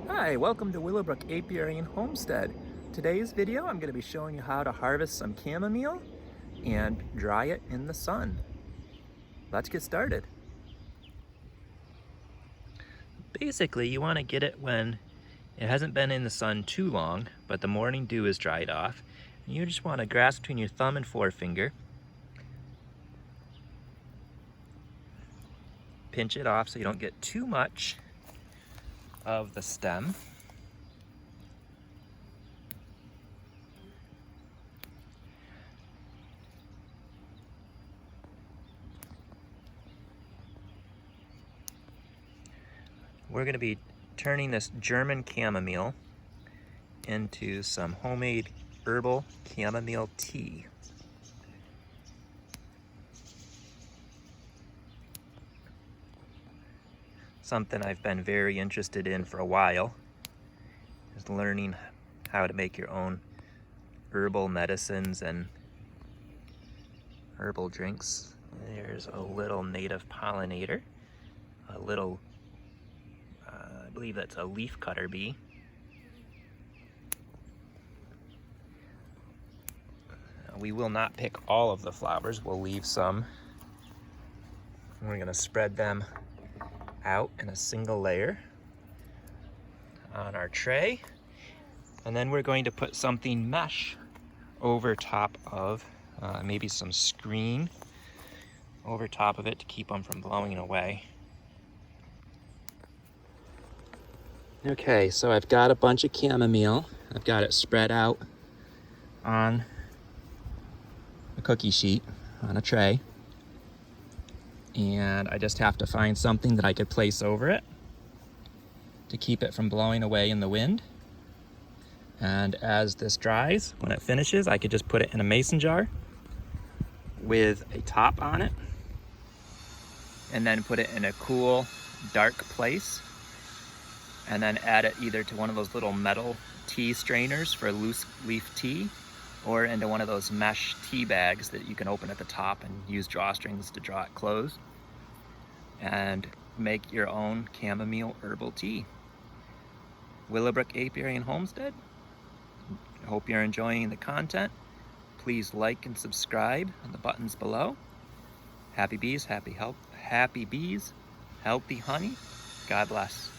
Hi, welcome to Willow, Brook, Apiary, and Homestead. Today's video, I'm going to be showing you how to harvest some chamomile and dry it in the sun. Let's get started. Basically, you want to get it when it hasn't been in the sun too long, but the morning dew is dried off. You just want to grasp between your thumb and forefinger, pinch it off so you don't get too much of the stem. We're going to be turning this German chamomile into some homemade herbal chamomile tea. Something I've been very interested in for a while is learning how to make your own herbal medicines and herbal drinks. There's a little native pollinator, a little I believe that's a leaf cutter bee. We will not pick all of the flowers, we'll leave some. We're going to spread them out in a single layer on our tray. And then we're going to put something mesh over top of, maybe some screen over top of it to keep them from blowing away. Okay, so I've got a bunch of chamomile. I've got it spread out on a cookie sheet on a tray. And I just have to find something that I could place over it to keep it from blowing away in the wind. And as this dries, when it finishes, I could just put it in a mason jar with a top on it and then put it in a cool, dark place. And then add it either to one of those little metal tea strainers for loose leaf tea, or into one of those mesh tea bags that you can open at the top and use drawstrings to draw it closed, and make your own chamomile herbal tea. Willowbrook Apiary and Homestead. I hope you're enjoying the content. Please like and subscribe on the buttons below. Happy bees, happy bees, healthy honey. God bless.